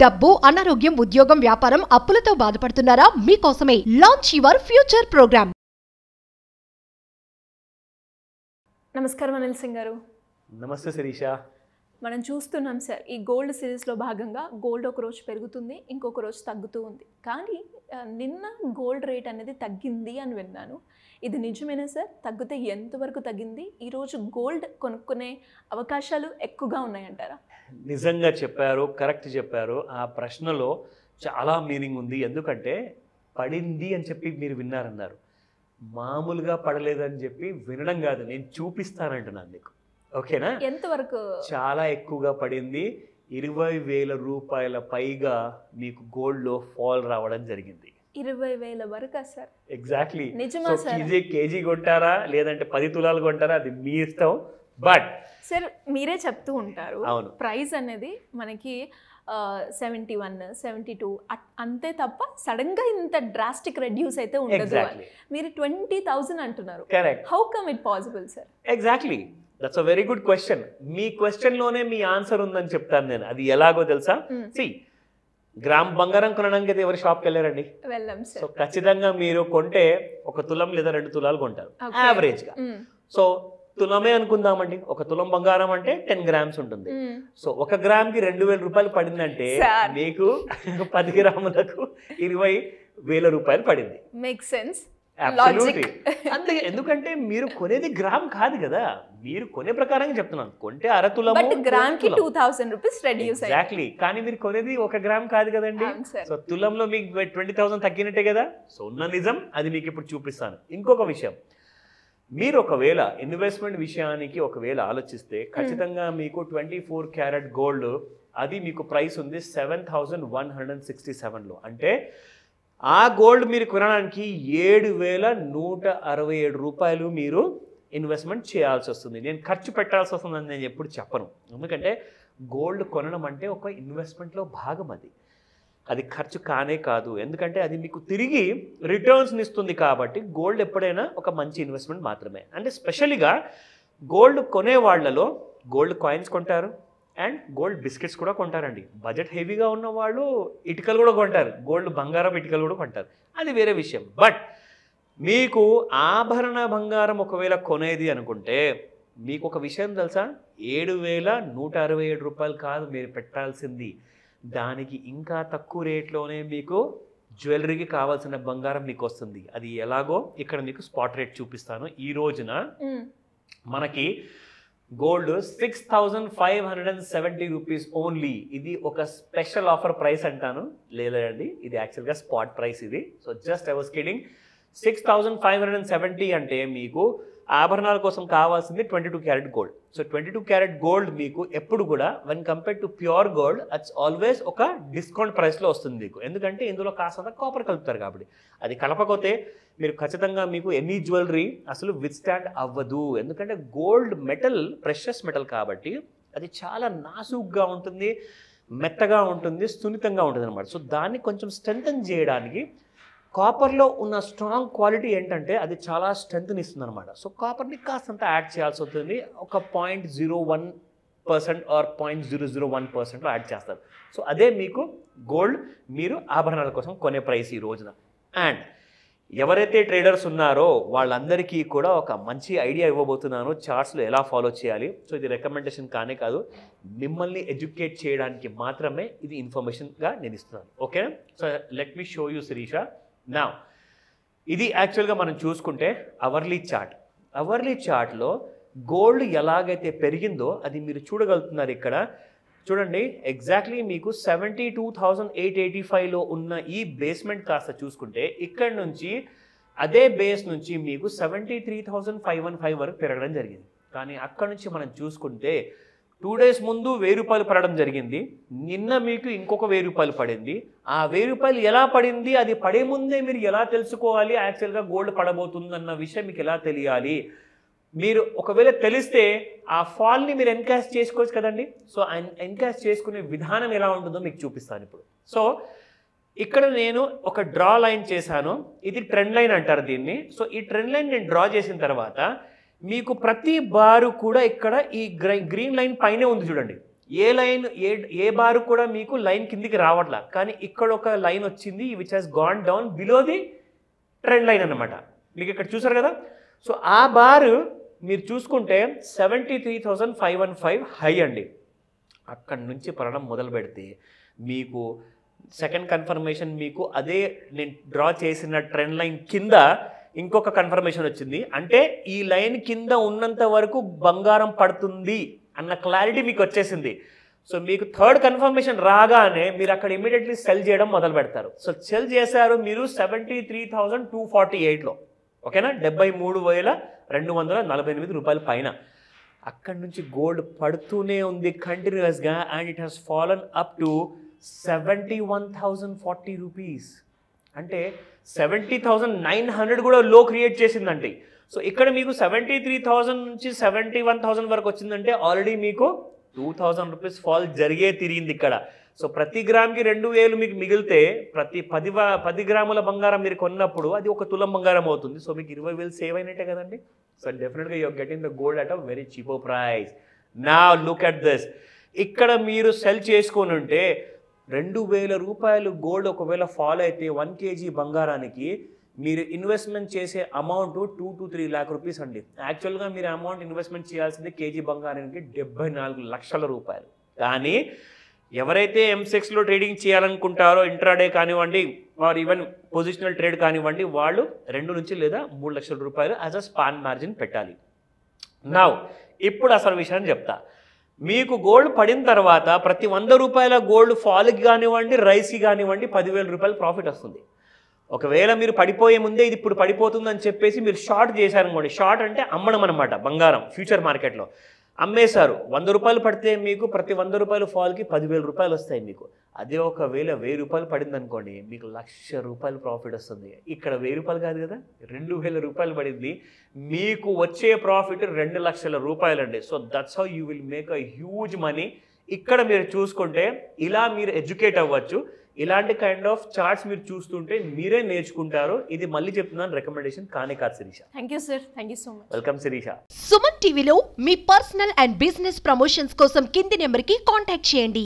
డబ్బు, అనారోగ్యం, ఉద్యోగం, వ్యాపారం, అప్పులతో బాధపడుతున్నారా? మీకోసమే లాంచ్ యువర్ ఫ్యూచర్ ప్రోగ్రామ్. నమస్కారం అనిల్ సింగ్ గారు. నమస్తే శిరీష. మనం చూస్తున్నాం సార్, ఈ గోల్డ్ సిరీస్లో భాగంగా గోల్డ్ ఒక రోజు పెరుగుతుంది, ఇంకొక రోజు తగ్గుతూ ఉంది. కానీ నిన్న గోల్డ్ రేట్ అనేది తగ్గింది అని విన్నాను. ఇది నిజమేనా సార్? తగ్గితే ఎంతవరకు తగ్గింది? ఈరోజు గోల్డ్ కొనుక్కునే అవకాశాలు ఎక్కువగా ఉన్నాయంటారా? నిజంగా చెప్పారు, కరెక్ట్ చెప్పారు. ఆ ప్రశ్నలో చాలా మీనింగ్ ఉంది. ఎందుకంటే పడింది అని చెప్పి మీరు విన్నారన్నారు, మామూలుగా పడలేదని చెప్పి వినడం కాదు, నేను చూపిస్తానంటున్నాను మీకు. ఓకేనా? ఎంతవరకు? చాలా ఎక్కువగా పడింది. 20,000 రూపాయల పైగా మీకు గోల్డ్లో ఫాల్ రావడం జరిగింది. 20,000 వరకా సార్? ఎగ్జాక్ట్లీ. నిజమా సార్? కేజీ కొంటారా లేదంటే 10 తులాలు కొంటారా, అది మీ ఇష్టం. బట్ సార్ మీరే చెప్తూ ఉంటారు, అవును, ప్రైస్ అనేది మనకి 71, 72 అంతే తప్ప సడన్ గా ఇంత డ్రాస్టిక్ రెడ్యూస్ అయితే ఉండదు. మీరు 20,000 అంటున్నారు. Correct. How come it possible sir? Exactly, that's a very good question. Me question లోనే మీ ఆన్సర్ ఉందని చెప్తాను నేను. అది ఎలాగో తెలుసా? గ్రామ్ బంగారం కొనడానికి అయితే ఎవరు షాప్కి వెళ్ళారండి? వెళ్ళాం సార్. సో ఖచ్చితంగా మీరు కొంటే 1 తులం లేదా 2 తులాలు కొంటారు యావరేజ్ గా. సో తులమే అనుకుందామండి, 1 తులం బంగారం అంటే 10 గ్రామ్స్ ఉంటుంది. సో 1 గ్రామ్ కి 2,000 రూపాయలు పడిందంటే మీకు 10 గ్రాములకు 20,000 రూపాయలు పడింది. Make sense. అంతే. ఎందుకంటే మీరు కొనేది గ్రామ్ కాదు కదా, మీరు కొనే ప్రకారంగా చెప్తున్నాను. కొంటే 1/2 తులం, గ్రామ్ కి 2,000 రూపీస్ రెడ్యూస్. ఎగ్జాక్ట్లీ. కానీ మీరు కొనేది 1 గ్రామ్ కాదు కదండి. సో తులంలో మీకు 20,000 తగ్గినట్టే కదా. సో ఉన్న నిజం అది మీకు ఇప్పుడు చూపిస్తాను. ఇంకొక విషయం, మీరు ఒకవేళ ఇన్వెస్ట్మెంట్ విషయానికి ఒకవేళ ఆలోచిస్తే ఖచ్చితంగా మీకు 24 క్యారెట్ గోల్డ్ అది మీకు ప్రైస్ ఉంది 7,167లో. అంటే ఆ గోల్డ్ మీరు కొనడానికి 7,167 రూపాయలు మీరు ఇన్వెస్ట్మెంట్ చేయాల్సి వస్తుంది. నేను ఖర్చు పెట్టాల్సి వస్తుందని నేను ఎప్పుడు చెప్పను. ఎందుకంటే గోల్డ్ కొనడం అంటే ఒక ఇన్వెస్ట్మెంట్లో భాగం. అది ఖర్చు కానే కాదు. ఎందుకంటే అది మీకు తిరిగి రిటర్న్స్ని ఇస్తుంది. కాబట్టి గోల్డ్ ఎప్పుడైనా ఒక మంచి ఇన్వెస్ట్మెంట్ మాత్రమే. అంటే స్పెషల్గా గోల్డ్ కొనే వాళ్ళలో గోల్డ్ కాయిన్స్ కొంటారు అండ్ గోల్డ్ బిస్కెట్స్ కూడా కొంటారండి. బడ్జెట్ హెవీగా ఉన్న వాళ్ళు ఇటుకలు కూడా కొంటారు, గోల్డ్ బంగారం ఇటుకలు కూడా కొంటారు, అది వేరే విషయం. బట్ మీకు ఆభరణ బంగారం ఒకవేళ కొనేది అనుకుంటే మీకు ఒక విషయం తెలుసా? 7,167 రూపాయలు కాదు మీరు పెట్టాల్సింది, దానికి ఇంకా తక్కువ రేట్లోనే మీకు జ్యువెలరీకి కావాల్సిన బంగారం మీకు వస్తుంది. అది ఎలాగో ఇక్కడ మీకు స్పాట్ రేట్ చూపిస్తాను. ఈ రోజున మనకి గోల్డ్ 6,570 రూపీస్ ఓన్లీ. ఇది ఒక స్పెషల్ ఆఫర్ ప్రైస్ అంటాను, లేదండి ఇది యాక్చువల్గా స్పాట్ ప్రైస్ ఇది. So just I was kidding. 6,570 అంటే మీకు ఆభరణాల కోసం కావాల్సింది 22 carat gold. So 22 carat gold మీకు ఎప్పుడు కూడా when compare to pure gold అట్స్ always ఒక డిస్కౌంట్ ప్రైస్లో వస్తుంది మీకు. ఎందుకంటే ఇందులో కాస్త కాపర్ కలుపుతారు కాబట్టి. అది కలపకపోతే మీరు ఖచ్చితంగా మీకు ఎనీ జ్యువెలరీ అసలు విత్స్టాండ్ అవ్వదు. ఎందుకంటే గోల్డ్ మెటల్ ప్రెషస్ మెటల్ కాబట్టి అది చాలా నాజూగ్గా ఉంటుంది, మెత్తగా ఉంటుంది, సున్నితంగా ఉంటుంది అనమాట. సో దాన్ని కొంచెం స్ట్రెంథన్ చేయడానికి కాపర్లో ఉన్న స్ట్రాంగ్ క్వాలిటీ ఏంటంటే అది చాలా స్ట్రెంత్ని ఇస్తుంది అనమాట. సో కాపర్ని కాస్తంత యాడ్ చేయాల్సి వస్తుంది. ఒక 0.01% ఆర్ 0.001%లో యాడ్ చేస్తారు. సో అదే మీకు గోల్డ్ మీరు ఆభరణాల కోసం కొనే ప్రైస్ ఈ రోజున. అండ్ ఎవరైతే ట్రేడర్స్ ఉన్నారో వాళ్ళందరికీ కూడా ఒక మంచి ఐడియా ఇవ్వబోతున్నాను, చార్ట్స్లో ఎలా ఫాలో చేయాలి. సో ఇది రికమెండేషన్ కానే కాదు, మిమ్మల్ని ఎడ్యుకేట్ చేయడానికి మాత్రమే ఇది ఇన్ఫర్మేషన్గా నేను ఇస్తున్నాను. ఓకేనా? So let me show you Sirisha. నా ఇది యాక్చువల్గా మనం చూసుకుంటే అవర్లీ చార్ట్. అవర్లీ చార్ట్లో గోల్డ్ ఎలాగైతే పెరిగిందో అది మీరు చూడగలుగుతున్నారు. ఇక్కడ చూడండి, ఎగ్జాక్ట్లీ మీకు 72,885లో ఉన్న ఈ బేస్మెంట్ కాస్త చూసుకుంటే ఇక్కడ నుంచి అదే బేస్ నుంచి మీకు 73,515 వరకు పెరగడం జరిగింది. కానీ అక్కడ నుంచి మనం చూసుకుంటే 2 days ముందు 1,000 రూపాయలు పడడం జరిగింది. నిన్న మీకు ఇంకొక 1,000 రూపాయలు పడింది. ఆ 1,000 రూపాయలు ఎలా పడింది, అది పడే ముందే మీరు ఎలా తెలుసుకోవాలి యాక్చువల్గా గోల్డ్ పడబోతుంది అన్న విషయం మీకు ఎలా తెలియాలి? మీరు ఒకవేళ తెలిస్తే ఆ ఫాల్ని మీరు ఎన్కాష్ చేసుకోవచ్చు కదండి. సో ఎన్కాష్ చేసుకునే విధానం ఎలా ఉంటుందో మీకు చూపిస్తాను ఇప్పుడు. సో ఇక్కడ నేను ఒక డ్రా లైన్ చేశాను, ఇది ట్రెండ్ లైన్ అంటారు దీన్ని. సో ఈ ట్రెండ్ లైన్ నేను డ్రా చేసిన తర్వాత మీకు ప్రతి బారు కూడా ఇక్కడ ఈ గ్రీన్ లైన్ పైనే ఉంది చూడండి. ఏ లైన్ ఏ బారు కూడా మీకు లైన్ కిందికి రావట్లా, కానీ ఇక్కడ ఒక లైన్ వచ్చింది which has gone down below the trend line అనమాట. మీకు ఇక్కడ చూసారు కదా. సో ఆ బారు మీరు చూసుకుంటే 73,515 హై అండి. అక్కడి నుంచి పడడం మొదలు పెడితే మీకు సెకండ్ కన్ఫర్మేషన్ మీకు అదే నేను డ్రా చేసిన ట్రెండ్ లైన్ కింద ఇంకొక కన్ఫర్మేషన్ వచ్చింది. అంటే ఈ లైన్ కింద ఉన్నంత వరకు బంగారం పడుతుంది అన్న క్లారిటీ మీకు వచ్చేసింది. సో మీకు థర్డ్ కన్ఫర్మేషన్ రాగానే మీరు అక్కడ ఇమీడియట్లీ సెల్ చేయడం మొదలు పెడతారు. సో సెల్ చేశారు మీరు 73,248లో, ఓకేనా, 73,248 రూపాయల పైన. అక్కడి నుంచి గోల్డ్ పడుతూనే ఉంది కంటిన్యూస్గా, and it has fallen up to 71,040 rupees. అంటే 70,900 కూడా లో క్రియేట్ చేసిందండి. సో ఇక్కడ మీకు 73,000 నుంచి 71,000 వరకు వచ్చిందంటే ఆల్రెడీ మీకు 2,000 రూపీస్ ఫాల్ జరిగే తిరిగింది ఇక్కడ. సో ప్రతి గ్రామ్కి 2,000 మీకు మిగిలితే ప్రతి 10 గ్రాముల బంగారం మీరు కొన్నప్పుడు అది 1 తులం బంగారం అవుతుంది. సో మీకు 20,000 సేవ్ అయినట్టే కదండి. సో డెఫినెట్గా you're getting the gold at a very cheap price. నా లుక్ అట్ దిస్. ఇక్కడ మీరు సెల్ చేసుకొని ఉంటే 2,000 రూపాయలు గోల్డ్ ఒకవేళ ఫాల్ అయితే 1 kg బంగారానికి మీరు ఇన్వెస్ట్మెంట్ చేసే అమౌంట్ 2 to 3 lakh రూపీస్ అండి. యాక్చువల్గా మీరు అమౌంట్ ఇన్వెస్ట్మెంట్ చేయాల్సింది కేజీ బంగారానికి 74 లక్షల రూపాయలు. కానీ ఎవరైతే M6లో ట్రేడింగ్ చేయాలనుకుంటారో, ఇంట్రాడే కానివ్వండి ఆర్ ఈవెన్ పొజిషనల్ ట్రేడ్ కానివ్వండి, వాళ్ళు 2 నుంచి లేదా 3 లక్షల రూపాయలు యాజ్ అ స్పాన్ మార్జిన్ పెట్టాలి. నౌ ఇప్పుడు అసలు విషయాన్ని చెప్తా. మీకు గోల్డ్ పడిన తర్వాత ప్రతి 100 రూపాయల గోల్డ్ ఫాల్కి కానివ్వండి, రైస్కి కానివ్వండి 10,000 రూపాయలు ప్రాఫిట్ వస్తుంది. ఒకవేళ మీరు పడిపోయే ముందే ఇది ఇప్పుడు పడిపోతుందని చెప్పేసి మీరు షార్ట్ చేశారనుకోండి, షార్ట్ అంటే అమ్మడం అనమాట, బంగారం ఫ్యూచర్ మార్కెట్లో అమ్మేశారు. 100 రూపాయలు పడితే మీకు ప్రతి 100 రూపాయల ఫాల్కి 10,000 రూపాయలు వస్తాయి మీకు. అదే ఒకవేళ 1,000 రూపాయలు పడింది అనుకోండి, మీకు 1,00,000 రూపాయలు ప్రాఫిట్ వస్తుంది. ఇక్కడ 1,000 రూపాయలు కాదు కదా, 2,000 రూపాయలు పడింది, మీకు వచ్చే ప్రాఫిట్ 2,00,000 రూపాయలు అండి. So that's how you will make a huge money. ఇక్కడ మీరు చూసుకుంటే ఇలా మీరు ఎడ్యుకేట్ అవ్వచ్చు. ఇలాంటి కైండ్ ఆఫ్ చార్ట్స్ మీరు చూస్తుంటే మీరే నేర్చుకుంటారు. ఇది మళ్ళీ చెప్తున్నాను, రికమెండేషన్ కానే కాదు Sirisha. Thank you sir, thank you so much. Welcome Sirisha. Suman టీవీలో మీ పర్సనల్ అండ్ బిజినెస్ ప్రమోషన్స్ కోసం కింది నెంబర్కి కాంటాక్ట్ చేయండి.